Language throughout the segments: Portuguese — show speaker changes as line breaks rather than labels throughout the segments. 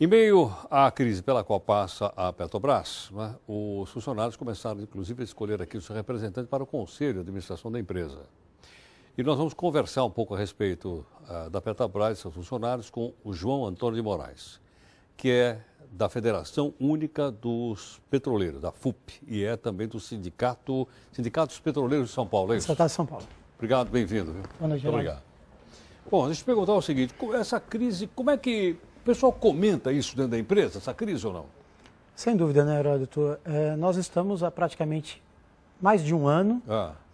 Em meio à crise pela qual passa a Petrobras, né, os funcionários começaram, inclusive, a escolher aqui o seu representante para o Conselho de Administração da empresa. E nós vamos conversar um pouco a respeito da Petrobras e seus funcionários com o João Antônio de Moraes, que é da Federação Única dos Petroleiros, da FUP, e é também do Sindicatos Petroleiros de São Paulo, é isso?
Sindicato de São Paulo.
Obrigado, bem-vindo.
Boa noite,
muito obrigado. Bom, deixa eu te perguntar o seguinte, essa crise, como é que o pessoal comenta isso dentro da empresa, essa crise ou não?
Sem dúvida, né, Heródoto? Nós estamos há praticamente mais de um ano,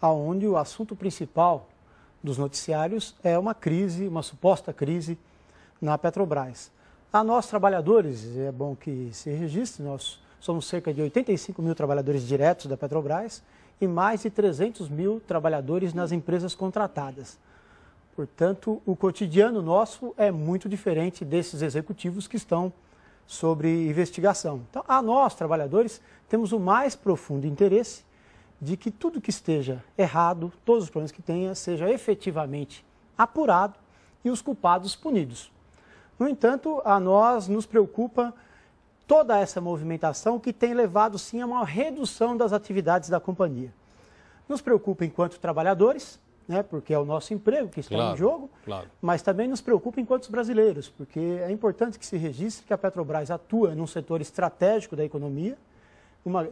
onde o assunto principal dos noticiários é uma crise, uma suposta crise na Petrobras. A nós, trabalhadores, é bom que se registre, nós somos cerca de 85 mil trabalhadores diretos da Petrobras e mais de 300 mil trabalhadores nas empresas contratadas. Portanto, o cotidiano nosso é muito diferente desses executivos que estão sobre investigação. Então, a nós, trabalhadores, temos o mais profundo interesse de que tudo que esteja errado, todos os problemas que tenha, seja efetivamente apurado e os culpados punidos. No entanto, a nós nos preocupa toda essa movimentação que tem levado, sim, a uma redução das atividades da companhia. Nos preocupa enquanto trabalhadores, né, porque é o nosso emprego que está em jogo, mas também nos preocupa enquanto brasileiros, porque é importante que se registre que a Petrobras atua num setor estratégico da economia.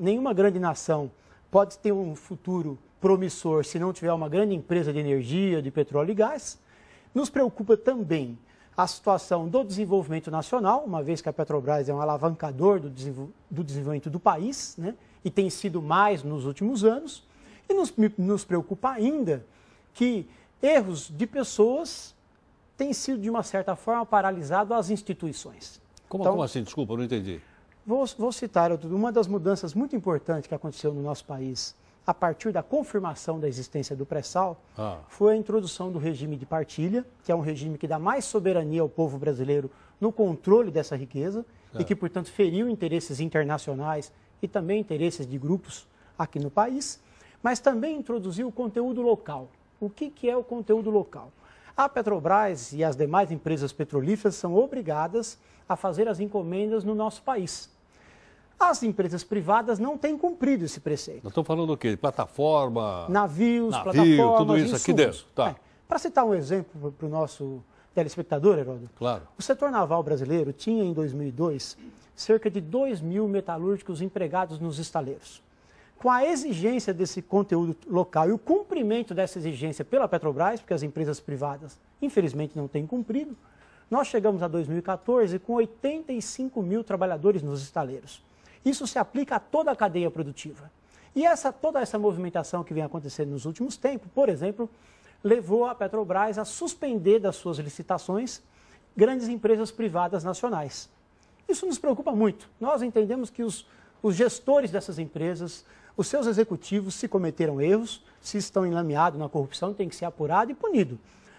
Nenhuma grande nação pode ter um futuro promissor se não tiver uma grande empresa de energia, de petróleo e gás. Nos preocupa também a situação do desenvolvimento nacional, uma vez que a Petrobras é um alavancador do desenvolvimento do país, né, e tem sido mais nos últimos anos. E nos preocupa ainda que erros de pessoas têm sido, de uma certa forma, paralisados as instituições.
Como assim? Desculpa, eu não entendi.
Vou citar uma das mudanças muito importantes que aconteceu no nosso país a partir da confirmação da existência do pré-sal, foi a introdução do regime de partilha, que é um regime que dá mais soberania ao povo brasileiro no controle dessa riqueza e que, portanto, feriu interesses internacionais e também interesses de grupos aqui no país, mas também introduziu o conteúdo local. O que é o conteúdo local? A Petrobras e as demais empresas petrolíferas são obrigadas a fazer as encomendas no nosso país. As empresas privadas não têm cumprido esse preceito.
Nós estamos falando do quê? Plataforma?
Navios, plataformas,
tudo isso aqui dentro. Tá.
Para citar um exemplo para o nosso telespectador, Heródoto,
claro.
O setor naval brasileiro tinha, em 2002, cerca de 2 mil metalúrgicos empregados nos estaleiros. Com a exigência desse conteúdo local e o cumprimento dessa exigência pela Petrobras, porque as empresas privadas, infelizmente, não têm cumprido, nós chegamos a 2014 com 85 mil trabalhadores nos estaleiros. Isso se aplica a toda a cadeia produtiva. E toda essa movimentação que vem acontecendo nos últimos tempos, por exemplo, levou a Petrobras a suspender das suas licitações grandes empresas privadas nacionais. Isso nos preocupa muito. Nós entendemos que os gestores dessas empresas, os seus executivos, se cometeram erros, se estão enlameados na corrupção, tem que ser apurado e punido.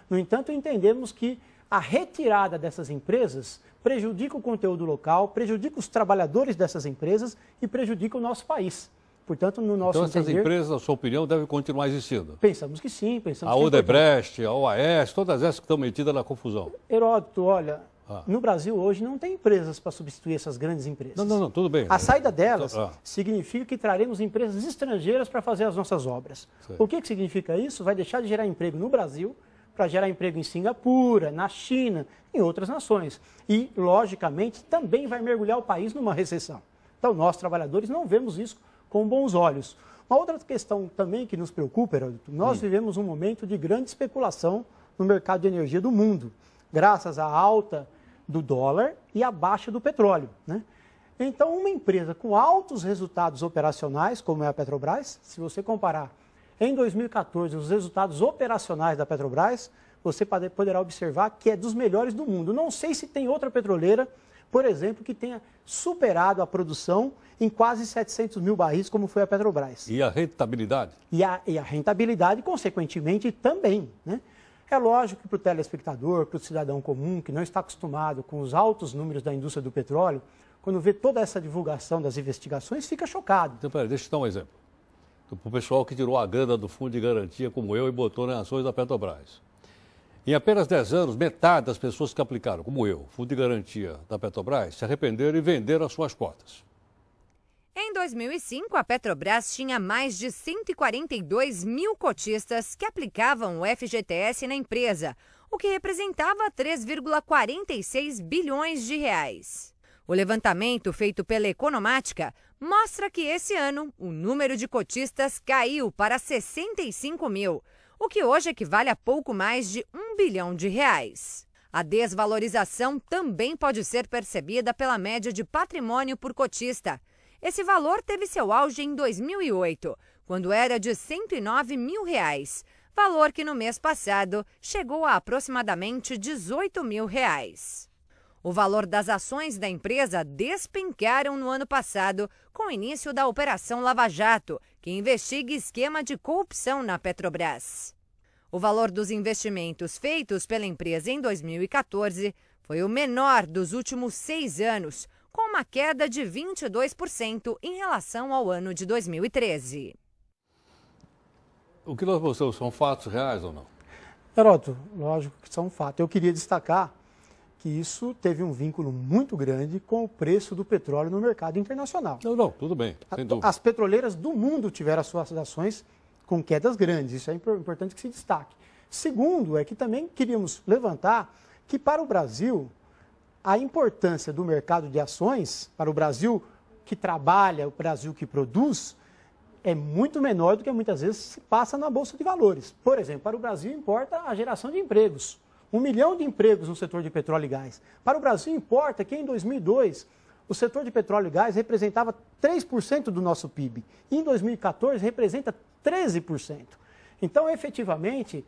No entanto, entendemos que a retirada dessas empresas prejudica o conteúdo local, prejudica os trabalhadores dessas empresas e prejudica o nosso país. Portanto, no nosso
entender... Então, essas empresas, na sua opinião, devem continuar existindo?
Pensamos que sim.
A Odebrecht, a OAS, todas essas que estão metidas na confusão.
Heródoto, olha, no Brasil hoje não tem empresas para substituir essas grandes empresas.
Não, tudo bem.
A saída delas significa que traremos empresas estrangeiras para fazer as nossas obras. Sim. O que significa isso? Vai deixar de gerar emprego no Brasil para gerar emprego em Singapura, na China, em outras nações. E, logicamente, também vai mergulhar o país numa recessão. Então, nós, trabalhadores, não vemos isso com bons olhos. Uma outra questão também que nos preocupa, Heródoto, nós vivemos um momento de grande especulação no mercado de energia do mundo, graças à alta do dólar e à baixa do petróleo, né? Então, uma empresa com altos resultados operacionais, como é a Petrobras, se você comparar em 2014 os resultados operacionais da Petrobras, você poderá observar que é dos melhores do mundo. Não sei se tem outra petroleira, por exemplo, que tenha superado a produção em quase 700 mil barris, como foi a Petrobras.
E a rentabilidade?
E a rentabilidade, consequentemente, também, né? É lógico que para o telespectador, para o cidadão comum, que não está acostumado com os altos números da indústria do petróleo, quando vê toda essa divulgação das investigações, fica chocado.
Então, peraí, deixa eu dar um exemplo. Para o pessoal que tirou a grana do fundo de garantia, como eu, e botou nas ações da Petrobras. Em apenas 10 anos, metade das pessoas que aplicaram, como eu, fundo de garantia da Petrobras, se arrependeram e venderam as suas cotas.
Em 2005, a Petrobras tinha mais de 142 mil cotistas que aplicavam o FGTS na empresa, o que representava 3,46 bilhões de reais. O levantamento feito pela Economática mostra que esse ano o número de cotistas caiu para 65 mil, o que hoje equivale a pouco mais de 1 bilhão de reais. A desvalorização também pode ser percebida pela média de patrimônio por cotista. Esse valor teve seu auge em 2008, quando era de R$ 109 mil, valor que no mês passado chegou a aproximadamente R$ 18 mil. O valor das ações da empresa despencaram no ano passado, com o início da Operação Lava Jato, que investiga esquema de corrupção na Petrobras. O valor dos investimentos feitos pela empresa em 2014 foi o menor dos últimos 6 anos, com uma queda de 22% em relação ao ano de 2013.
O que nós mostramos são fatos reais ou não?
Heródoto, lógico que são fatos. Eu queria destacar que isso teve um vínculo muito grande com o preço do petróleo no mercado internacional.
Não, tudo bem, sem dúvida.
As petroleiras do mundo tiveram as suas ações com quedas grandes, isso é importante que se destaque. Segundo, é que também queríamos levantar que para o Brasil, a importância do mercado de ações, para o Brasil que trabalha, o Brasil que produz, é muito menor do que muitas vezes se passa na Bolsa de Valores. Por exemplo, para o Brasil importa a geração de empregos. 1 milhão de empregos no setor de petróleo e gás. Para o Brasil importa que em 2002 o setor de petróleo e gás representava 3% do nosso PIB. E em 2014 representa 13%. Então, efetivamente,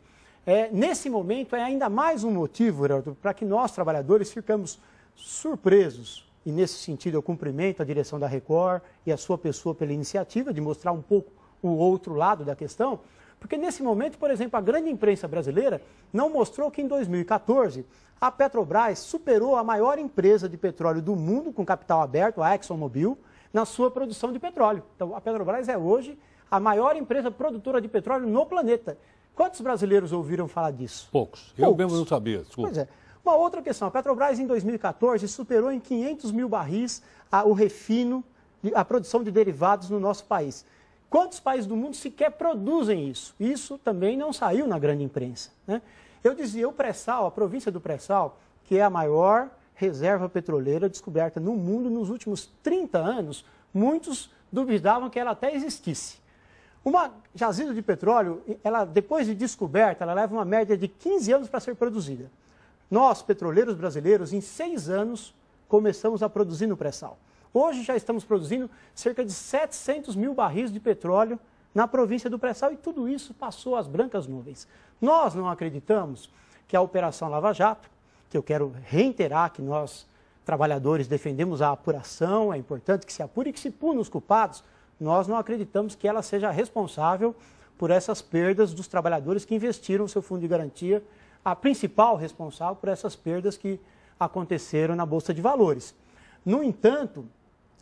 nesse momento é ainda mais um motivo, Heraldo, para que nós, trabalhadores, ficamos surpresos. E nesse sentido eu cumprimento a direção da Record e a sua pessoa pela iniciativa de mostrar um pouco o outro lado da questão. Porque nesse momento, por exemplo, a grande imprensa brasileira não mostrou que em 2014 a Petrobras superou a maior empresa de petróleo do mundo com capital aberto, a ExxonMobil, na sua produção de petróleo. Então a Petrobras é hoje a maior empresa produtora de petróleo no planeta. Quantos brasileiros ouviram falar disso?
Poucos. Eu mesmo não sabia, desculpa.
Pois é. Uma outra questão, a Petrobras em 2014 superou em 500 mil barris o refino, a produção de derivados no nosso país. Quantos países do mundo sequer produzem isso? Isso também não saiu na grande imprensa, né? Eu dizia, o pré-sal, a província do pré-sal, que é a maior reserva petroleira descoberta no mundo nos últimos 30 anos, muitos duvidavam que ela até existisse. Uma jazida de petróleo, ela, depois de descoberta, ela leva uma média de 15 anos para ser produzida. Nós, petroleiros brasileiros, em 6 anos, começamos a produzir no pré-sal. Hoje já estamos produzindo cerca de 700 mil barris de petróleo na província do pré-sal e tudo isso passou às brancas nuvens. Nós não acreditamos que a Operação Lava Jato, que eu quero reiterar que nós, trabalhadores, defendemos a apuração, é importante que se apure e que se puna os culpados, nós não acreditamos que ela seja responsável por essas perdas dos trabalhadores que investiram o seu fundo de garantia, a principal responsável por essas perdas que aconteceram na Bolsa de Valores. No entanto,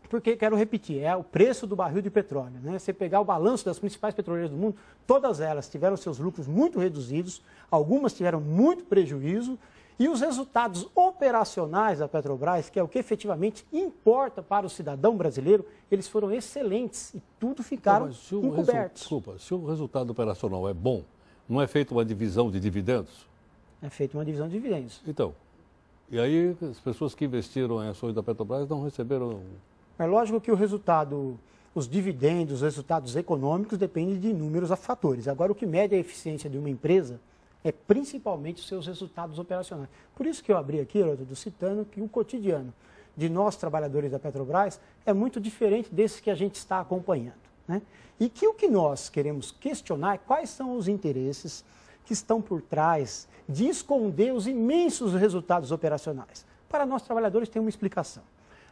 porque, quero repetir, é o preço do barril de petróleo, né? Você pegar o balanço das principais petroleiras do mundo, todas elas tiveram seus lucros muito reduzidos, algumas tiveram muito prejuízo, e os resultados operacionais da Petrobras, que é o que efetivamente importa para o cidadão brasileiro, eles foram excelentes e tudo ficaram encobertos.
Desculpa, se o resultado operacional é bom, não é feita uma divisão de dividendos?
É feita uma divisão de dividendos.
Então, e aí as pessoas que investiram em ações da Petrobras não receberam...
É lógico que o resultado, os dividendos, os resultados econômicos dependem de inúmeros fatores. Agora, o que mede a eficiência de uma empresa é principalmente os seus resultados operacionais. Por isso que eu abri aqui, Heródoto, citando que o cotidiano de nós, trabalhadores da Petrobras, é muito diferente desse que a gente está acompanhando, né? E que o que nós queremos questionar é quais são os interesses que estão por trás de esconder os imensos resultados operacionais. Para nós, trabalhadores, tem uma explicação.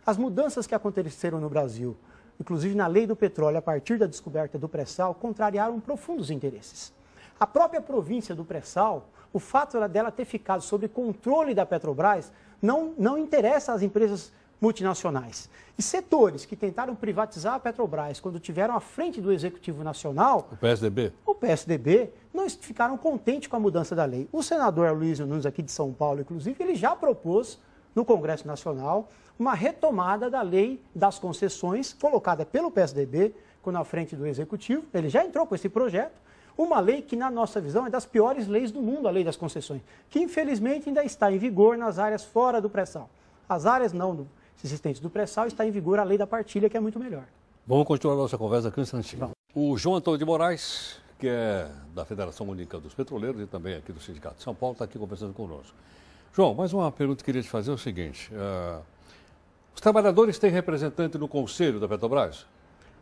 As mudanças que aconteceram no Brasil, inclusive na lei do petróleo, a partir da descoberta do pré-sal, contrariaram profundos interesses. A própria província do pré-sal, o fato dela ter ficado sob controle da Petrobras, não interessa às empresas multinacionais. E setores que tentaram privatizar a Petrobras quando tiveram à frente do Executivo Nacional, o PSDB, não ficaram contentes com a mudança da lei. O senador Aloysio Nunes, aqui de São Paulo, inclusive, ele já propôs no Congresso Nacional uma retomada da lei das concessões colocada pelo PSDB quando à frente do Executivo. Ele já entrou com esse projeto. Uma lei que, na nossa visão, é das piores leis do mundo, a lei das concessões, que infelizmente ainda está em vigor nas áreas fora do pré-sal. As áreas não existentes do pré-sal está em vigor a lei da partilha, que é muito melhor.
Vamos continuar a nossa conversa aqui um instantinho. O João Antônio de Moraes, que é da Federação Única dos Petroleiros e também aqui do Sindicato de São Paulo, está aqui conversando conosco. João, mais uma pergunta que eu queria te fazer é o seguinte. Os trabalhadores têm representante no Conselho da Petrobras?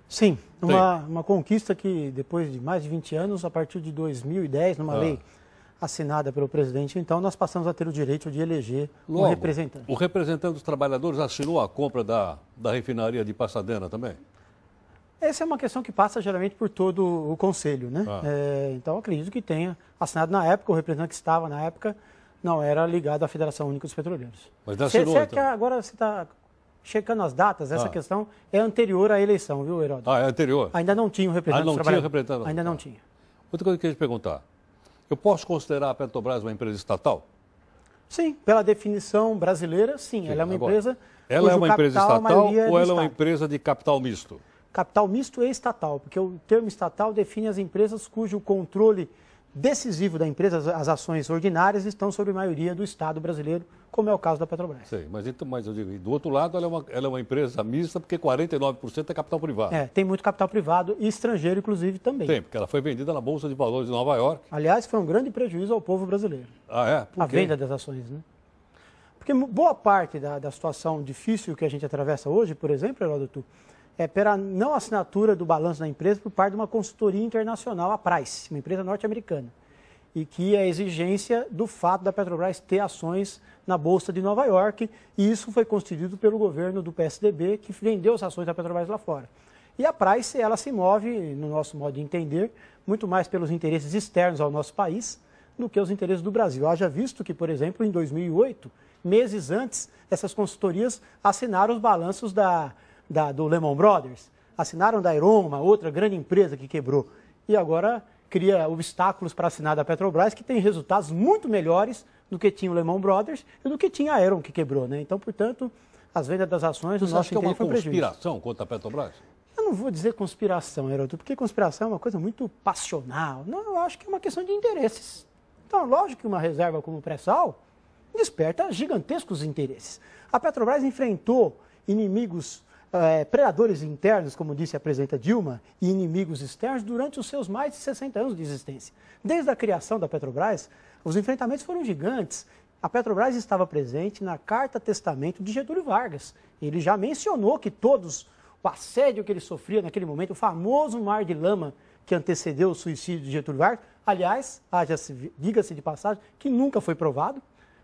Sim, uma conquista que depois de mais de 20 anos, a partir de 2010, numa lei assinada pelo presidente, então nós passamos a ter o direito de eleger um representante. O representante dos trabalhadores assinou a compra da refinaria de Pasadena também? Essa é uma questão que passa geralmente por todo o Conselho, né? Então acredito que tenha assinado na época, o representante que estava na época não era ligado à Federação Única dos Petroleiros.
Mas assinou, então.
Que agora você está checando as datas, essa questão é anterior à eleição, viu, Heródoto?
É anterior?
Ainda não tinha o representante dos
trabalhadores.
Ainda não tinha.
Outra coisa que eu queria te perguntar. Eu posso considerar a Petrobras uma empresa estatal?
Sim, pela definição brasileira, sim. Ela é uma empresa.
Ela é uma empresa estatal ou ela é uma empresa de capital misto?
Capital misto e estatal, porque o termo estatal define as empresas cujo controle decisivo da empresa, as ações ordinárias, estão sob a maioria do Estado brasileiro, como é o caso da Petrobras.
Sei, mas eu digo, do outro lado, ela é uma empresa mista, porque 49% é capital privado.
Tem muito capital privado e estrangeiro, inclusive, também.
Tem, porque ela foi vendida na Bolsa de Valores de Nova York.
Aliás, foi um grande prejuízo ao povo brasileiro.
Por quê?
A venda das ações, né? Porque boa parte da situação difícil que a gente atravessa hoje, por exemplo, Heródoto, é pela não assinatura do balanço da empresa por parte de uma consultoria internacional, a Price, uma empresa norte-americana, e que é a exigência do fato da Petrobras ter ações na Bolsa de Nova York, e isso foi constituído pelo governo do PSDB, que vendeu as ações da Petrobras lá fora. E a Price, ela se move, no nosso modo de entender, muito mais pelos interesses externos ao nosso país do que os interesses do Brasil. Haja visto que, por exemplo, em 2008, meses antes, essas consultorias assinaram os balanços do Lehman Brothers, assinaram da Enron, uma outra grande empresa que quebrou, e agora cria obstáculos para assinar da Petrobras, que tem resultados muito melhores do que tinha o Lehman Brothers e do que tinha a Enron, que quebrou, né? Então, portanto, as vendas das ações,
o nosso interesse foi prejuízo. Você acha que é uma conspiração contra a Petrobras?
Eu não vou dizer conspiração, Heródoto, porque conspiração é uma coisa muito passional. Não, eu acho que é uma questão de interesses. Então, lógico que uma reserva como o pré-sal desperta gigantescos interesses. A Petrobras enfrentou inimigos predadores internos, como disse a presidenta Dilma, e inimigos externos durante os seus mais de 60 anos de existência. Desde a criação da Petrobras, os enfrentamentos foram gigantes. A Petrobras estava presente na Carta Testamento de Getúlio Vargas. Ele já mencionou que o assédio que ele sofria naquele momento, o famoso mar de lama que antecedeu o suicídio de Getúlio Vargas, aliás, diga-se de passagem, que nunca foi provado,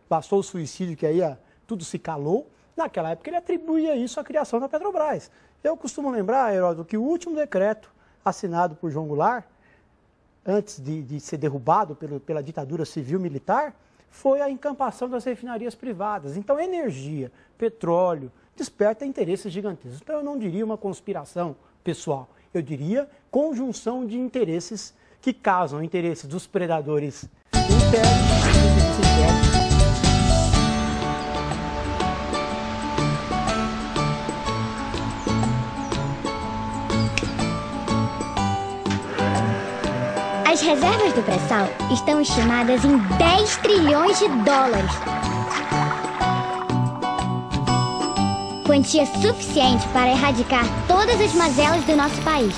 bastou o suicídio que aí tudo se calou. Naquela época ele atribuía isso à criação da Petrobras. Eu costumo lembrar, Heródoto, que o último decreto assinado por João Goulart, antes de ser derrubado pela ditadura civil-militar, foi a encampação das refinarias privadas. Então, energia, petróleo, desperta interesses gigantescos. Então, eu não diria uma conspiração pessoal, eu diria conjunção de interesses que casam interesses dos predadores internos e interesses internos.
As reservas do pré-sal estão estimadas em 10 trilhões de dólares. Quantia suficiente para erradicar todas as mazelas do nosso país.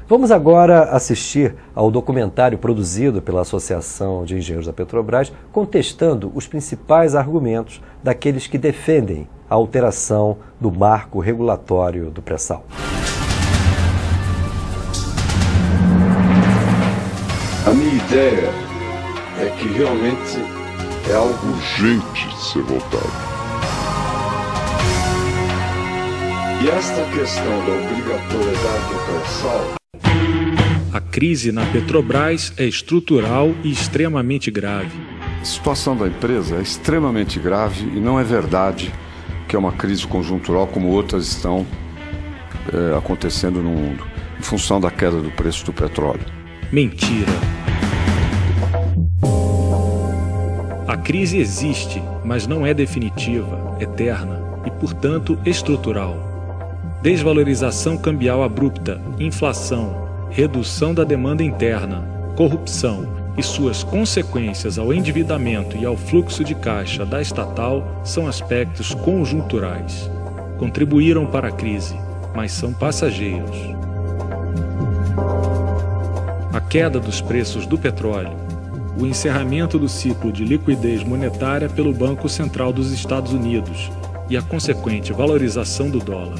Vamos agora assistir ao documentário produzido pela Associação de Engenheiros da Petrobras, contestando os principais argumentos daqueles que defendem a alteração do marco regulatório do pré-sal.
A minha ideia é que realmente é algo urgente de ser votado. E esta questão da obrigatoriedade do pré-sal...
A crise na Petrobras é estrutural e extremamente grave.
A situação da empresa é extremamente grave e não é verdade que é uma crise conjuntural como outras estão acontecendo no mundo, em função da queda do preço do petróleo.
Mentira. A crise existe, mas não é definitiva, eterna e, portanto, estrutural. Desvalorização cambial abrupta, inflação, redução da demanda interna, corrupção e suas consequências ao endividamento e ao fluxo de caixa da estatal são aspectos conjunturais. Contribuíram para a crise, mas são passageiros. A queda dos preços do petróleo, o encerramento do ciclo de liquidez monetária pelo Banco Central dos Estados Unidos e a consequente valorização do dólar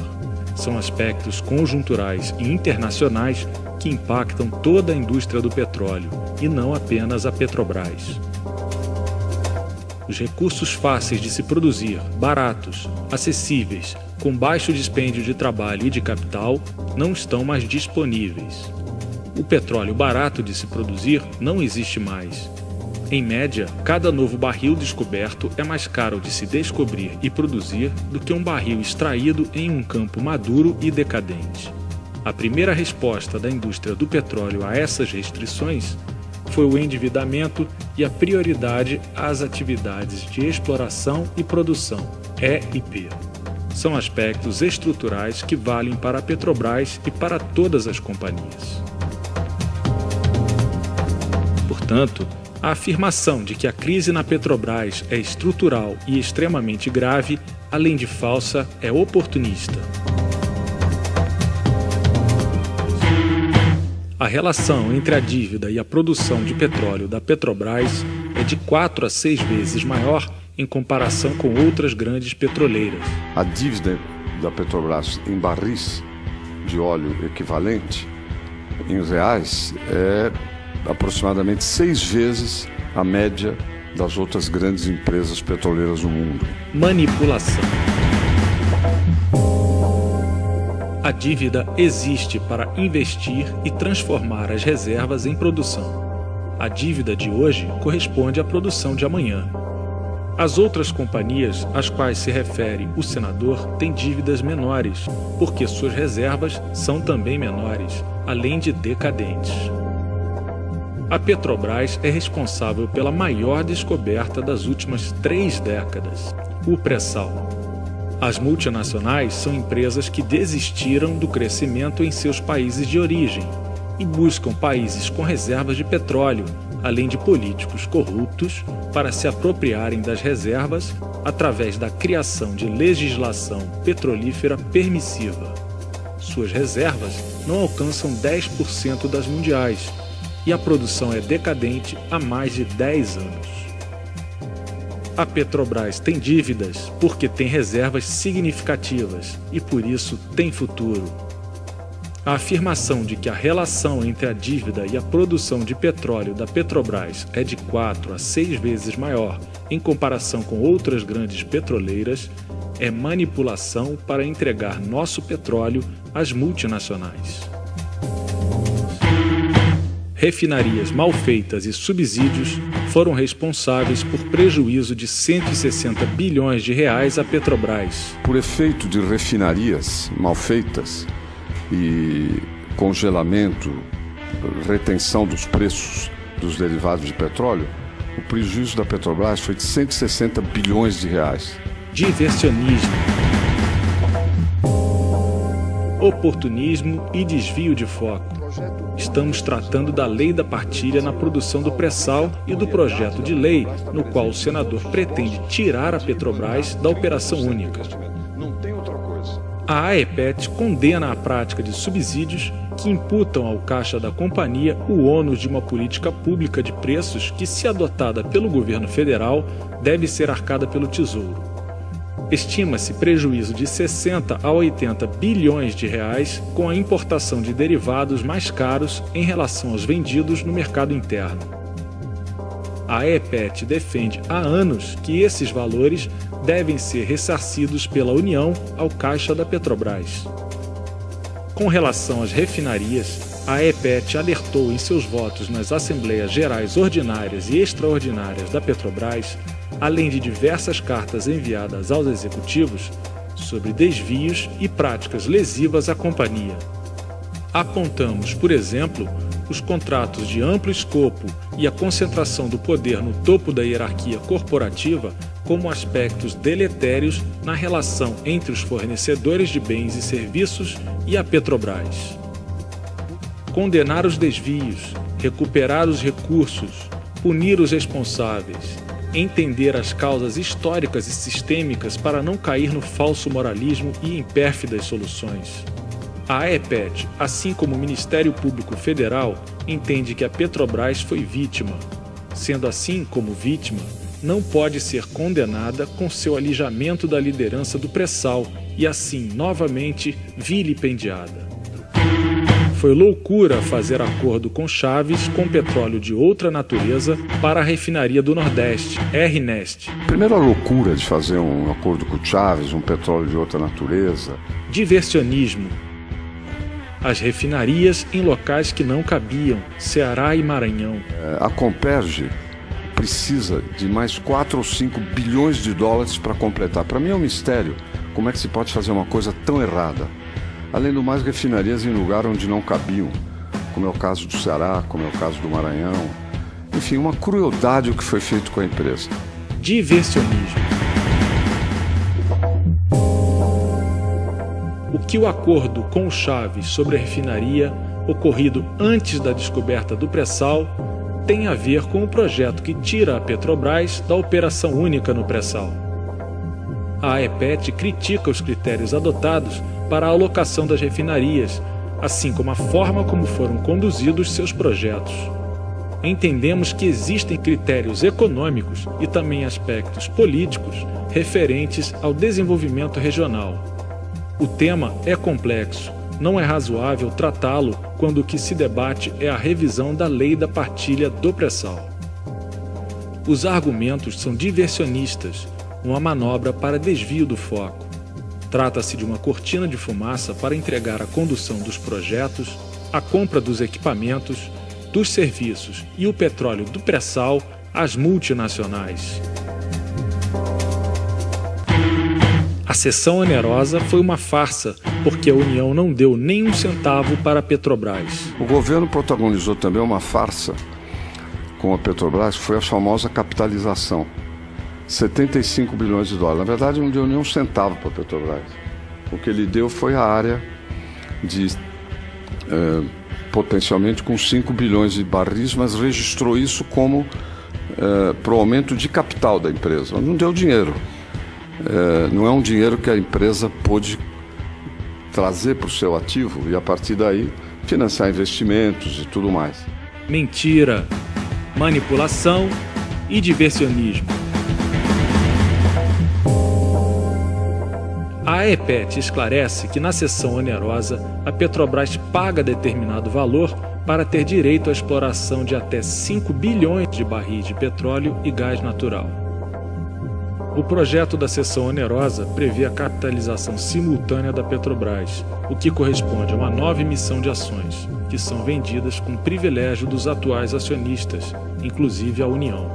são aspectos conjunturais e internacionais que impactam toda a indústria do petróleo e não apenas a Petrobras. Os recursos fáceis de se produzir, baratos, acessíveis, com baixo dispêndio de trabalho e de capital, não estão mais disponíveis. O petróleo barato de se produzir não existe mais. Em média, cada novo barril descoberto é mais caro de se descobrir e produzir do que um barril extraído em um campo maduro e decadente. A primeira resposta da indústria do petróleo a essas restrições foi o endividamento e a prioridade às atividades de exploração e produção, E&P. São aspectos estruturais que valem para a Petrobras e para todas as companhias. Portanto, a afirmação de que a crise na Petrobras é estrutural e extremamente grave, além de falsa, é oportunista. A relação entre a dívida e a produção de petróleo da Petrobras é de 4 a 6 vezes maior em comparação com outras grandes petroleiras.
A dívida da Petrobras em barris de óleo equivalente, em reais, é aproximadamente 6 vezes a média das outras grandes empresas petroleiras do mundo.
Manipulação. A dívida existe para investir e transformar as reservas em produção. A dívida de hoje corresponde à produção de amanhã. As outras companhias às quais se refere o senador têm dívidas menores, porque suas reservas são também menores, além de decadentes. A Petrobras é responsável pela maior descoberta das últimas 3 décadas, o pré-sal. As multinacionais são empresas que desistiram do crescimento em seus países de origem e buscam países com reservas de petróleo, além de políticos corruptos, para se apropriarem das reservas através da criação de legislação petrolífera permissiva. Suas reservas não alcançam 10% das mundiais e a produção é decadente há mais de 10 anos. A Petrobras tem dívidas porque tem reservas significativas e por isso tem futuro. A afirmação de que a relação entre a dívida e a produção de petróleo da Petrobras é de 4 a 6 vezes maior em comparação com outras grandes petroleiras é manipulação para entregar nosso petróleo às multinacionais. Refinarias mal feitas e subsídios foram responsáveis por prejuízo de 160 bilhões de reais à Petrobras.
Por efeito de refinarias mal feitas e congelamento, retenção dos preços dos derivados de petróleo, o prejuízo da Petrobras foi de 160 bilhões de reais.
Diversionismo, oportunismo e desvio de foco. Estamos tratando da lei da partilha na produção do pré-sal e do projeto de lei no qual o senador pretende tirar a Petrobras da operação única. A AEPET condena a prática de subsídios que imputam ao caixa da companhia o ônus de uma política pública de preços que, se adotada pelo governo federal, deve ser arcada pelo Tesouro. Estima-se prejuízo de 60 a 80 bilhões de reais com a importação de derivados mais caros em relação aos vendidos no mercado interno. A AEPET defende há anos que esses valores devem ser ressarcidos pela União ao caixa da Petrobras. Com relação às refinarias, a AEPET alertou em seus votos nas Assembleias Gerais Ordinárias e Extraordinárias da Petrobras, além de diversas cartas enviadas aos executivos, sobre desvios e práticas lesivas à companhia. Apontamos, por exemplo, os contratos de amplo escopo e a concentração do poder no topo da hierarquia corporativa como aspectos deletérios na relação entre os fornecedores de bens e serviços e a Petrobras. Condenar os desvios, recuperar os recursos, punir os responsáveis, entender as causas históricas e sistêmicas para não cair no falso moralismo e em pérfidas soluções. A AEPET, assim como o Ministério Público Federal, entende que a Petrobras foi vítima. Sendo assim, como vítima, não pode ser condenada com seu alijamento da liderança do pré-sal e assim, novamente, vilipendiada. Foi loucura fazer acordo com Chaves com petróleo de outra natureza para a refinaria do Nordeste, RNEST.
Primeiro, a loucura de fazer um acordo com Chaves, um petróleo de outra natureza.
Diversionismo. As refinarias em locais que não cabiam, Ceará e Maranhão.
A Comperge precisa de mais 4 ou 5 bilhões de dólares para completar. Para mim é um mistério como é que se pode fazer uma coisa tão errada. Além do mais, refinarias em lugar onde não cabiam, como é o caso do Ceará, como é o caso do Maranhão. Enfim, uma crueldade o que foi feito com a empresa.
Diversionismo. O que o acordo com o Chaves sobre a refinaria, ocorrido antes da descoberta do pré-sal, tem a ver com o projeto que tira a Petrobras da operação única no pré-sal. A AEPET critica os critérios adotados para a alocação das refinarias, assim como a forma como foram conduzidos seus projetos. Entendemos que existem critérios econômicos e também aspectos políticos referentes ao desenvolvimento regional. O tema é complexo, não é razoável tratá-lo quando o que se debate é a revisão da lei da partilha do pré-sal. Os argumentos são diversionistas, uma manobra para desvio do foco. Trata-se de uma cortina de fumaça para entregar a condução dos projetos, a compra dos equipamentos, dos serviços e o petróleo do pré-sal às multinacionais. A cessão onerosa foi uma farsa, porque a União não deu nem um centavo para a Petrobras.
O governo protagonizou também uma farsa com a Petrobras, que foi a famosa capitalização. 75 bilhões de dólares. Na verdade, não deu nem um centavo para a Petrobras. O que ele deu foi a área de potencialmente com 5 bilhões de barris, mas registrou isso como para o aumento de capital da empresa. Não deu dinheiro. Não é um dinheiro que a empresa pôde trazer para o seu ativo e, a partir daí, financiar investimentos e tudo mais.
Mentira, manipulação e diversionismo. A AEPET esclarece que na cessão onerosa, a Petrobras paga determinado valor para ter direito à exploração de até 5 bilhões de barris de petróleo e gás natural. O projeto da cessão onerosa prevê a capitalização simultânea da Petrobras, o que corresponde a uma nova emissão de ações, que são vendidas com privilégio dos atuais acionistas, inclusive a União.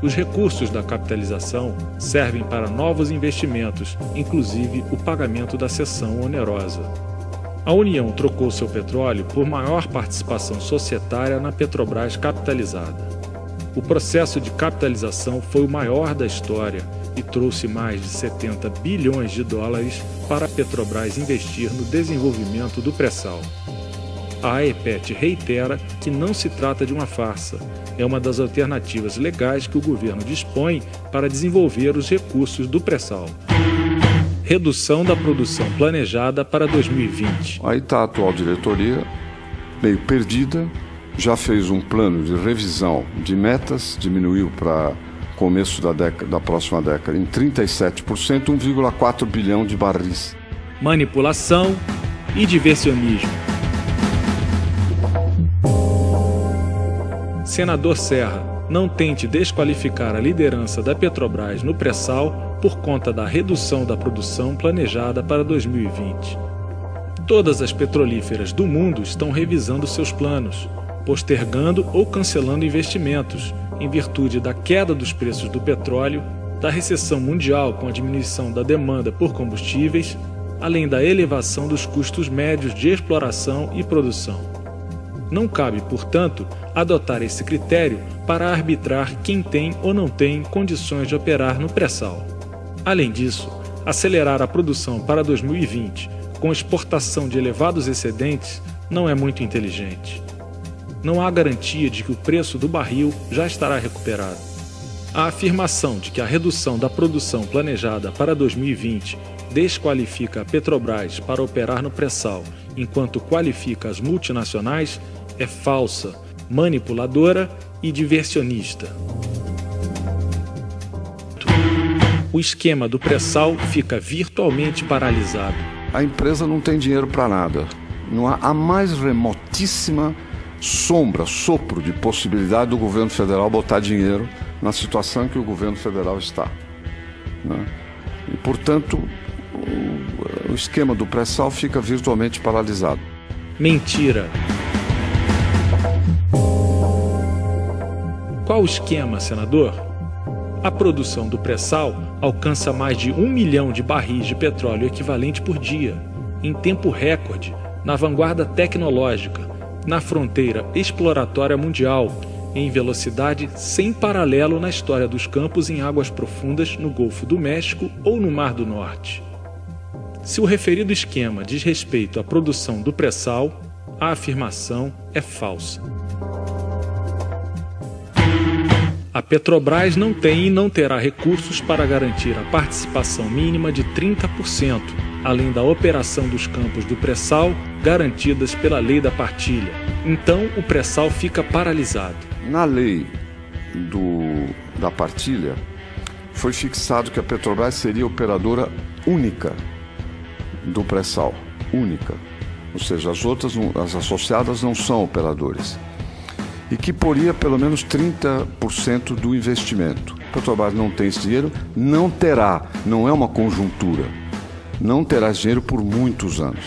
Os recursos da capitalização servem para novos investimentos, inclusive o pagamento da cessão onerosa. A União trocou seu petróleo por maior participação societária na Petrobras capitalizada. O processo de capitalização foi o maior da história e trouxe mais de 70 bilhões de dólares para a Petrobras investir no desenvolvimento do pré-sal. A AEPET reitera que não se trata de uma farsa, é uma das alternativas legais que o governo dispõe para desenvolver os recursos do pré-sal. Redução da produção planejada para 2020.
Aí está a atual diretoria, meio perdida, já fez um plano de revisão de metas, diminuiu para começo da próxima década em 37%, 1,4 bilhão de barris.
Manipulação e diversionismo. Senador Serra, não tente desqualificar a liderança da Petrobras no pré-sal por conta da redução da produção planejada para 2020. Todas as petrolíferas do mundo estão revisando seus planos, postergando ou cancelando investimentos, em virtude da queda dos preços do petróleo, da recessão mundial com a diminuição da demanda por combustíveis, além da elevação dos custos médios de exploração e produção. Não cabe, portanto, adotar esse critério para arbitrar quem tem ou não tem condições de operar no pré-sal. Além disso, acelerar a produção para 2020 com exportação de elevados excedentes não é muito inteligente. Não há garantia de que o preço do barril já estará recuperado. A afirmação de que a redução da produção planejada para 2020 desqualifica a Petrobras para operar no pré-sal, enquanto qualifica as multinacionais, é falsa, manipuladora e diversionista. O esquema do pré-sal fica virtualmente paralisado.
A empresa não tem dinheiro para nada. Não há a mais remotíssima sombra, sopro de possibilidade do governo federal botar dinheiro na situação em que o governo federal está, né? E, portanto, o esquema do pré-sal fica virtualmente paralisado.
Mentira. Qual o esquema, senador? A produção do pré-sal alcança mais de 1 milhão de barris de petróleo equivalente por dia, em tempo recorde, na vanguarda tecnológica, na fronteira exploratória mundial, em velocidade sem paralelo na história dos campos em águas profundas no Golfo do México ou no Mar do Norte. Se o referido esquema diz respeito à produção do pré-sal, a afirmação é falsa. A Petrobras não tem e não terá recursos para garantir a participação mínima de 30%, além da operação dos campos do pré-sal garantidas pela lei da partilha. Então, o pré-sal fica paralisado.
Na lei da partilha, foi fixado que a Petrobras seria operadora única do pré-sal. Única. Ou seja, as associadas não são operadores. E que poria pelo menos 30% do investimento. A Petrobras não tem esse dinheiro, não terá, não é uma conjuntura. Não terá esse dinheiro por muitos anos.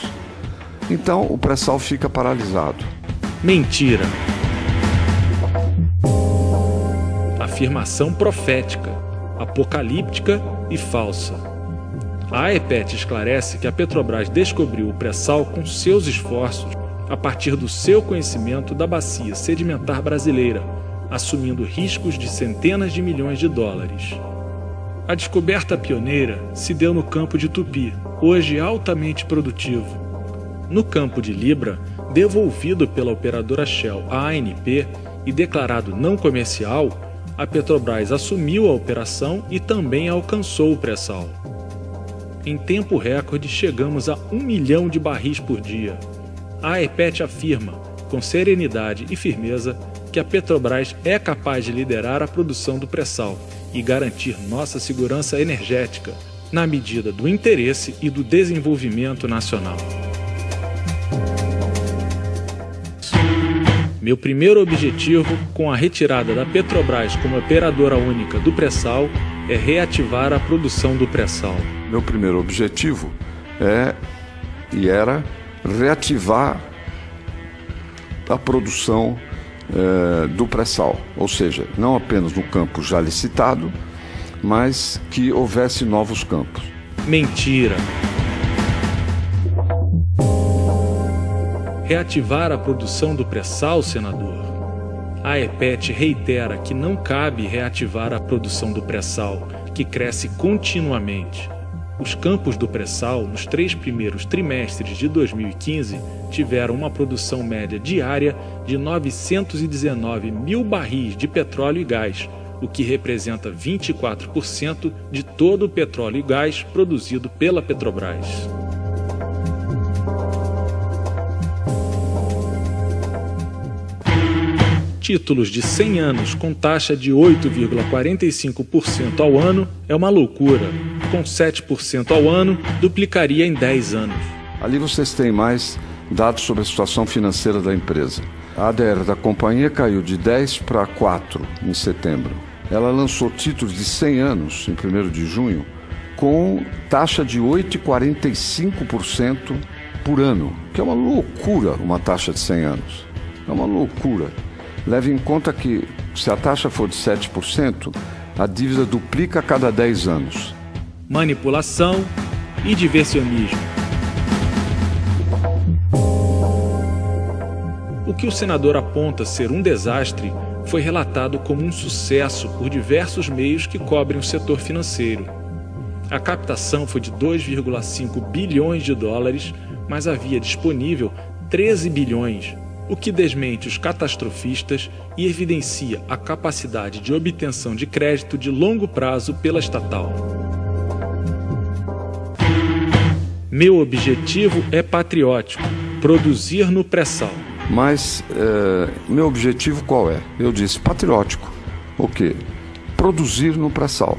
Então, o pré-sal fica paralisado.
Mentira. Afirmação profética, apocalíptica e falsa. A AEPET esclarece que a Petrobras descobriu o pré-sal com seus esforços a partir do seu conhecimento da bacia sedimentar brasileira, assumindo riscos de centenas de milhões de dólares. A descoberta pioneira se deu no campo de Tupi, hoje altamente produtivo. No campo de Libra, devolvido pela operadora Shell à ANP e declarado não comercial, a Petrobras assumiu a operação e também alcançou o pré-sal. Em tempo recorde, chegamos a 1 milhão de barris por dia. A AEPET afirma, com serenidade e firmeza, que a Petrobras é capaz de liderar a produção do pré-sal e garantir nossa segurança energética, na medida do interesse e do desenvolvimento nacional. Meu primeiro objetivo com a retirada da Petrobras como operadora única do pré-sal é reativar a produção do pré-sal.
Meu primeiro objetivo era reativar a produção do pré-sal, ou seja, não apenas no campo já licitado, mas que houvesse novos campos.
Mentira! Reativar a produção do pré-sal, senador? A AEPET reitera que não cabe reativar a produção do pré-sal, que cresce continuamente. Os campos do pré-sal, nos 3 primeiros trimestres de 2015, tiveram uma produção média diária de 919 mil barris de petróleo e gás, o que representa 24% de todo o petróleo e gás produzido pela Petrobras. Títulos de 100 anos com taxa de 8,45% ao ano é uma loucura. Com 7% ao ano, duplicaria em 10 anos.
Ali vocês têm mais dados sobre a situação financeira da empresa. A ADR da companhia caiu de 10 para 4 em setembro. Ela lançou títulos de 100 anos em 1º de junho com taxa de 8,45% por ano, que é uma loucura uma taxa de 100 anos. É uma loucura. Leve em conta que se a taxa for de 7%, a dívida duplica a cada 10 anos.
Manipulação e diversionismo. O que o senador aponta ser um desastre foi relatado como um sucesso por diversos meios que cobrem o setor financeiro. A captação foi de 2,5 bilhões de dólares, mas havia disponível 13 bilhões, o que desmente os catastrofistas e evidencia a capacidade de obtenção de crédito de longo prazo pela estatal. Meu objetivo é patriótico, produzir no pré-sal.
Mas meu objetivo qual é? Eu disse patriótico. O quê? Produzir no pré-sal.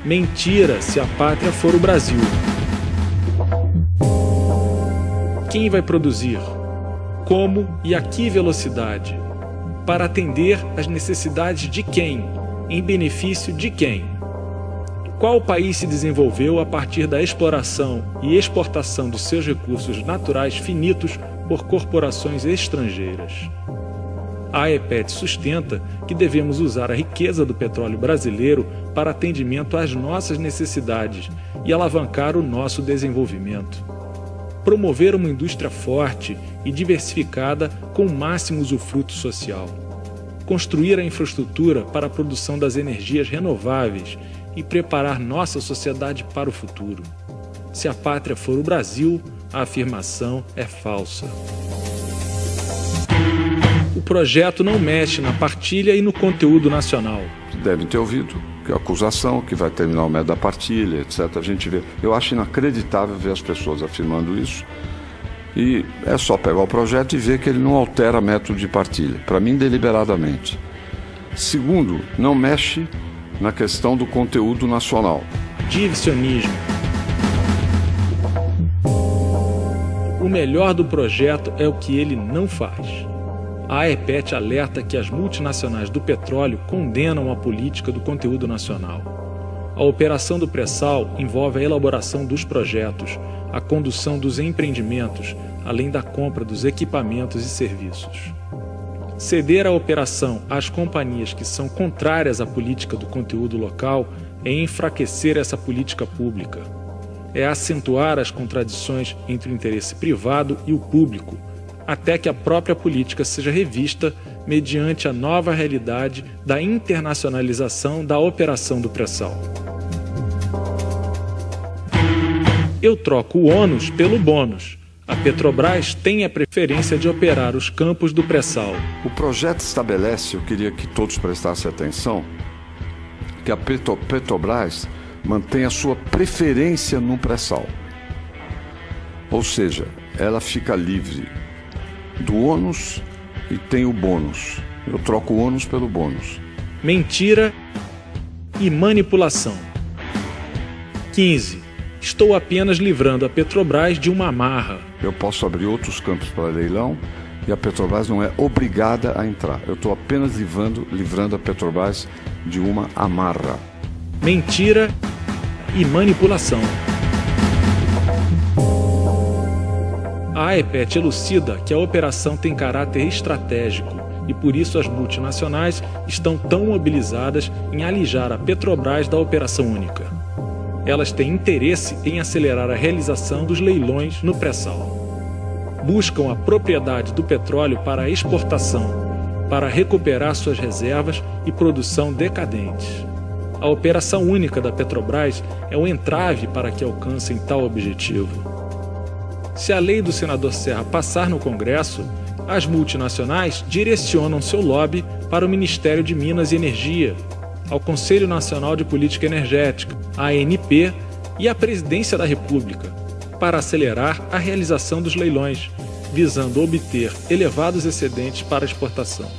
Mentira se a pátria for o Brasil. Quem vai produzir? Como e a que velocidade? Para atender às necessidades de quem? Em benefício de quem? Qual país se desenvolveu a partir da exploração e exportação de seus recursos naturais finitos por corporações estrangeiras? A AEPET sustenta que devemos usar a riqueza do petróleo brasileiro para atendimento às nossas necessidades e alavancar o nosso desenvolvimento. Promover uma indústria forte e diversificada com o máximo usufruto social. Construir a infraestrutura para a produção das energias renováveis e preparar nossa sociedade para o futuro. Se a pátria for o Brasil, a afirmação é falsa. O projeto não mexe na partilha e no conteúdo nacional.
Devem ter ouvido que a acusação, que vai terminar o método da partilha, etc. A gente vê. Eu acho inacreditável ver as pessoas afirmando isso. E é só pegar o projeto e ver que ele não altera método de partilha. Para mim, deliberadamente. Segundo, não mexe na questão do conteúdo nacional.
Diversionismo. O melhor do projeto é o que ele não faz. A AEPET alerta que as multinacionais do petróleo condenam a política do conteúdo nacional. A operação do pré-sal envolve a elaboração dos projetos, a condução dos empreendimentos, além da compra dos equipamentos e serviços. Ceder a operação às companhias que são contrárias à política do conteúdo local é enfraquecer essa política pública. É acentuar as contradições entre o interesse privado e o público, até que a própria política seja revista mediante a nova realidade da internacionalização da operação do pré-sal. Eu troco o ônus pelo bônus. A Petrobras tem a preferência de operar os campos do pré-sal.
O projeto estabelece, eu queria que todos prestassem atenção, que a Petrobras mantém a sua preferência no pré-sal. Ou seja, ela fica livre do ônus e tem o bônus. Eu troco o ônus pelo bônus.
Mentira e manipulação. 15. Estou apenas livrando a Petrobras de uma amarra.
Eu posso abrir outros campos para leilão e a Petrobras não é obrigada a entrar. Eu estou apenas livrando a Petrobras de uma amarra.
Mentira e manipulação. A AEPET elucida que a operação tem caráter estratégico e por isso as multinacionais estão tão mobilizadas em alijar a Petrobras da operação única. Elas têm interesse em acelerar a realização dos leilões no pré-sal. Buscam a propriedade do petróleo para a exportação, para recuperar suas reservas e produção decadentes. A operação única da Petrobras é um entrave para que alcancem tal objetivo. Se a lei do senador Serra passar no Congresso, as multinacionais direcionam seu lobby para o Ministério de Minas e Energia, ao Conselho Nacional de Política Energética, a ANP e à Presidência da República, para acelerar a realização dos leilões, visando obter elevados excedentes para exportação.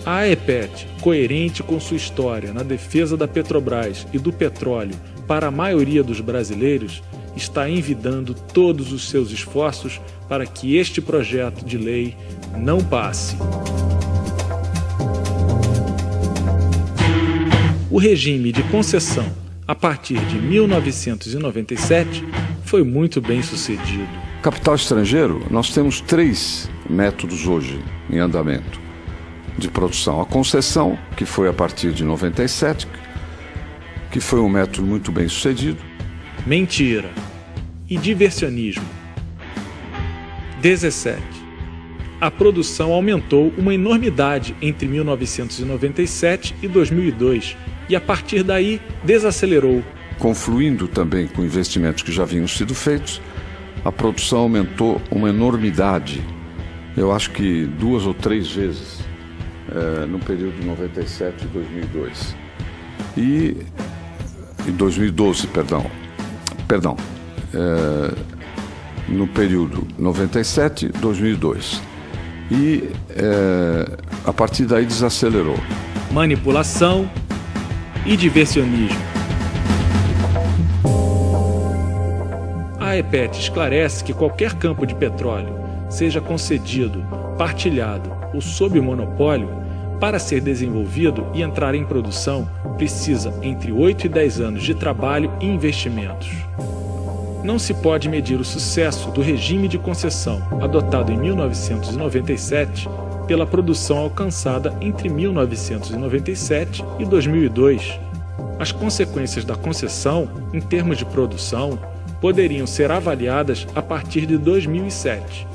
A AEPET, coerente com sua história na defesa da Petrobras e do petróleo para a maioria dos brasileiros, está envidando todos os seus esforços para que este projeto de lei não passe. O regime de concessão, a partir de 1997, foi muito bem sucedido.
Capital estrangeiro, nós temos 3 métodos hoje em andamento de produção. A concessão, que foi a partir de 97, que foi um método muito bem sucedido.
Mentira e diversionismo. 17. A produção aumentou uma enormidade entre 1997 e 2002 e, a partir daí, desacelerou.
Confluindo também com investimentos que já haviam sido feitos, a produção aumentou uma enormidade. Eu acho que 2 ou 3 vezes no período de 97 e 2002. E 2012, perdão. No período 97 e 2002. E a partir daí desacelerou.
Manipulação e diversionismo. A EPET esclarece que qualquer campo de petróleo, seja concedido, partilhado ou sob monopólio, para ser desenvolvido e entrar em produção, precisa entre 8 e 10 anos de trabalho e investimentos. Não se pode medir o sucesso do regime de concessão adotado em 1997 pela produção alcançada entre 1997 e 2002. As consequências da concessão, em termos de produção, poderiam ser avaliadas a partir de 2007.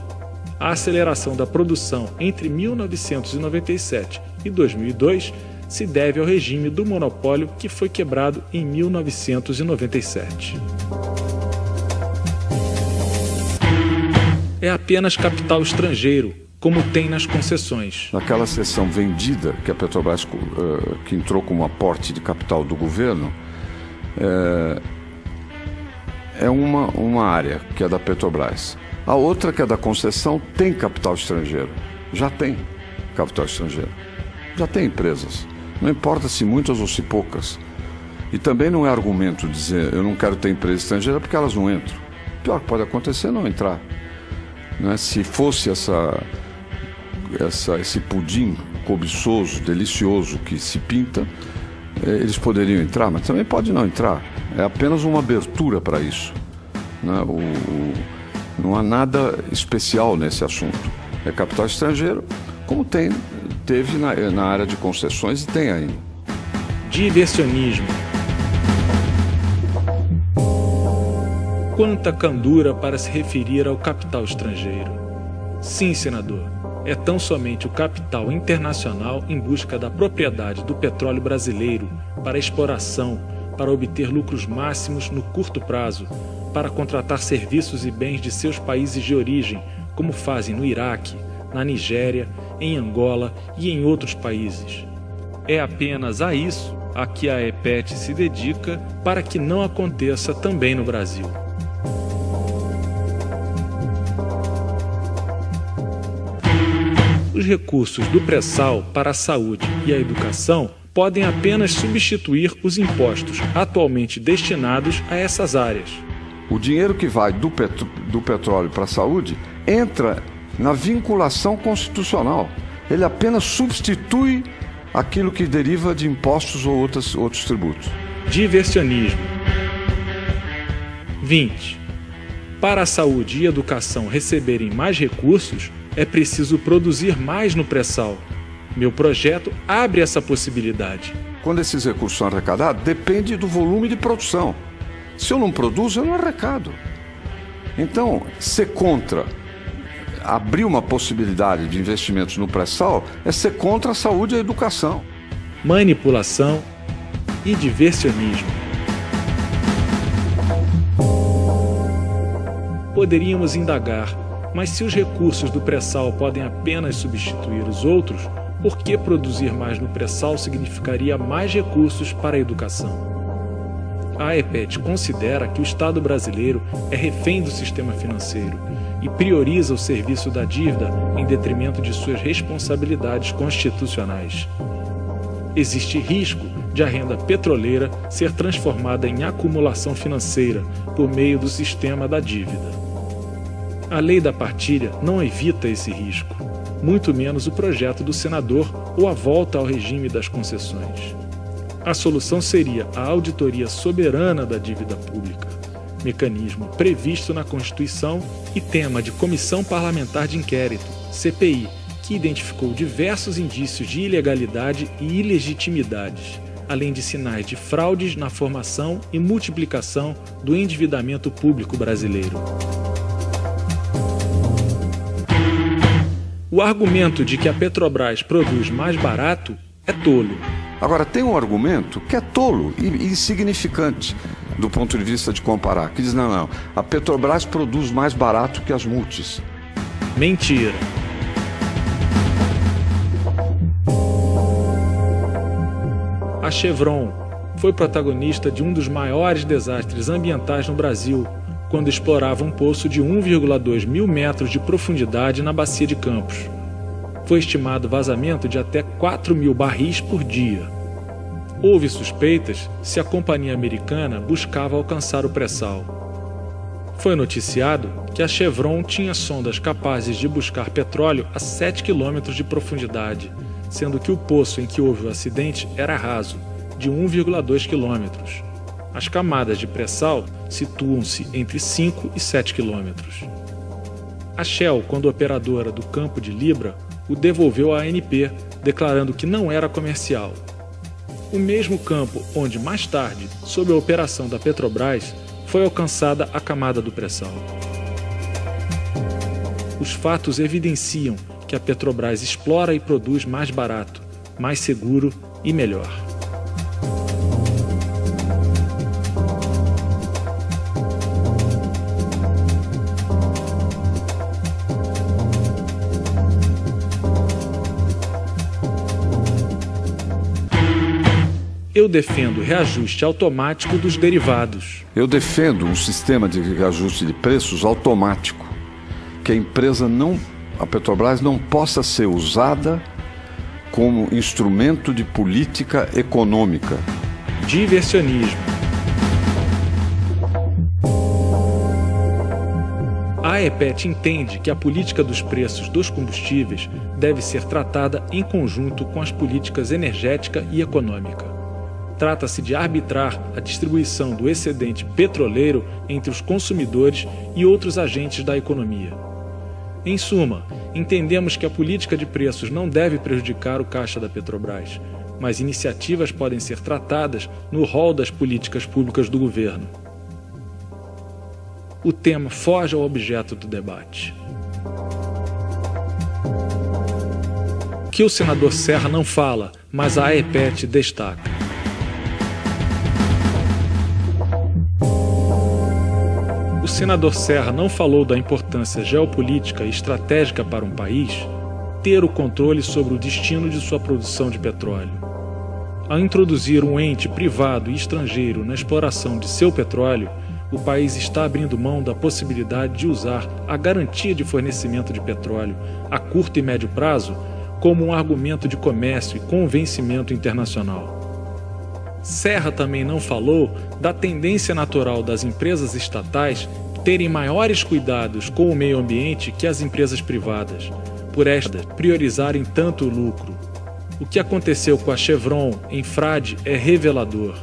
A aceleração da produção entre 1997 e 2002 se deve ao regime do monopólio que foi quebrado em 1997. É apenas capital estrangeiro, como tem nas concessões.
Naquela seção vendida que a Petrobras que entrou como aporte de capital do governo, é uma área que é da Petrobras. A outra, que é da concessão, tem capital estrangeiro. Já tem capital estrangeiro. Já tem empresas. Não importa se muitas ou se poucas. E também não é argumento dizer eu não quero ter empresa estrangeira porque elas não entram. O pior que pode acontecer é não entrar. Né? Se fosse esse pudim cobiçoso, delicioso que se pinta, eles poderiam entrar, mas também pode não entrar. É apenas uma abertura para isso. Né? Não há nada especial nesse assunto. É capital estrangeiro, como teve na área de concessões e tem ainda.
Diversionismo. Quanta candura para se referir ao capital estrangeiro. Sim, senador, é tão somente o capital internacional em busca da propriedade do petróleo brasileiro para exploração, para obter lucros máximos no curto prazo, para contratar serviços e bens de seus países de origem, como fazem no Iraque, na Nigéria, em Angola e em outros países. É apenas a isso a que a EPET se dedica para que não aconteça também no Brasil. Os recursos do pré-sal para a saúde e a educação podem apenas substituir os impostos atualmente destinados a essas áreas.
O dinheiro que vai do petróleo para a saúde entra na vinculação constitucional. Ele apenas substitui aquilo que deriva de impostos ou outros tributos.
Diversionismo. 20. Para a saúde e educação receberem mais recursos, é preciso produzir mais no pré-sal. Meu projeto abre essa possibilidade.
Quando esses recursos são arrecadados, depende do volume de produção. Se eu não produzo, eu não arrecado. Então, ser contra abrir uma possibilidade de investimentos no pré-sal é ser contra a saúde e a educação.
Manipulação e diversionismo. Poderíamos indagar, mas se os recursos do pré-sal podem apenas substituir os outros, por que produzir mais no pré-sal significaria mais recursos para a educação? A EPET considera que o Estado brasileiro é refém do sistema financeiro e prioriza o serviço da dívida em detrimento de suas responsabilidades constitucionais. Existe risco de a renda petroleira ser transformada em acumulação financeira por meio do sistema da dívida. A lei da partilha não evita esse risco, muito menos o projeto do senador ou a volta ao regime das concessões. A solução seria a auditoria soberana da dívida pública, mecanismo previsto na Constituição e tema de Comissão Parlamentar de Inquérito, CPI, que identificou diversos indícios de ilegalidade e ilegitimidades, além de sinais de fraudes na formação e multiplicação do endividamento público brasileiro. O argumento de que a Petrobras produz mais barato é tolo.
Agora, tem um argumento que é tolo e insignificante do ponto de vista de comparar, que diz, não, a Petrobras produz mais barato que as multis.
Mentira. A Chevron foi protagonista de um dos maiores desastres ambientais no Brasil, quando explorava um poço de 1,2 mil metros de profundidade na Bacia de Campos. Foi estimado vazamento de até 4 mil barris por dia. Houve suspeitas se a companhia americana buscava alcançar o pré-sal. Foi noticiado que a Chevron tinha sondas capazes de buscar petróleo a 7 quilômetros de profundidade, sendo que o poço em que houve o acidente era raso, de 1,2 quilômetros. As camadas de pré-sal situam-se entre 5 e 7 quilômetros. A Shell, quando operadora do campo de Libra, o devolveu à ANP, declarando que não era comercial. O mesmo campo onde, mais tarde, sob a operação da Petrobras, foi alcançada a camada do pré-sal. Os fatos evidenciam que a Petrobras explora e produz mais barato, mais seguro e melhor. Eu defendo o reajuste automático dos derivados.
Eu defendo um sistema de reajuste de preços automático, que a Petrobras não possa ser usada como instrumento de política econômica.
Diversionismo. A AEPET entende que a política dos preços dos combustíveis deve ser tratada em conjunto com as políticas energética e econômica. Trata-se de arbitrar a distribuição do excedente petroleiro entre os consumidores e outros agentes da economia. Em suma, entendemos que a política de preços não deve prejudicar o caixa da Petrobras, mas iniciativas podem ser tratadas no rol das políticas públicas do governo. O tema foge ao objeto do debate. O que o senador Serra não fala, mas a AEPET destaca. O senador Serra não falou da importância geopolítica e estratégica para um país ter o controle sobre o destino de sua produção de petróleo. Ao introduzir um ente privado e estrangeiro na exploração de seu petróleo, o país está abrindo mão da possibilidade de usar a garantia de fornecimento de petróleo a curto e médio prazo como um argumento de comércio e convencimento internacional. Serra também não falou da tendência natural das empresas estatais terem maiores cuidados com o meio ambiente que as empresas privadas, por estas priorizarem tanto o lucro. O que aconteceu com a Chevron em Frade é revelador.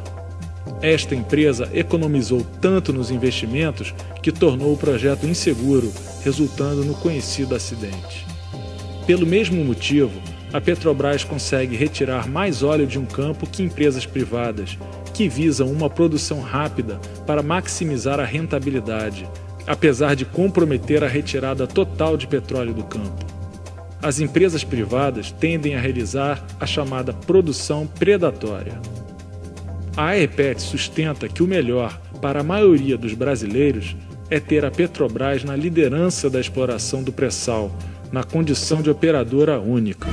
Esta empresa economizou tanto nos investimentos que tornou o projeto inseguro, resultando no conhecido acidente. Pelo mesmo motivo, a Petrobras consegue retirar mais óleo de um campo que empresas privadas, que visam uma produção rápida para maximizar a rentabilidade, apesar de comprometer a retirada total de petróleo do campo. As empresas privadas tendem a realizar a chamada produção predatória. A AEPET sustenta que o melhor para a maioria dos brasileiros é ter a Petrobras na liderança da exploração do pré-sal, na condição de operadora única.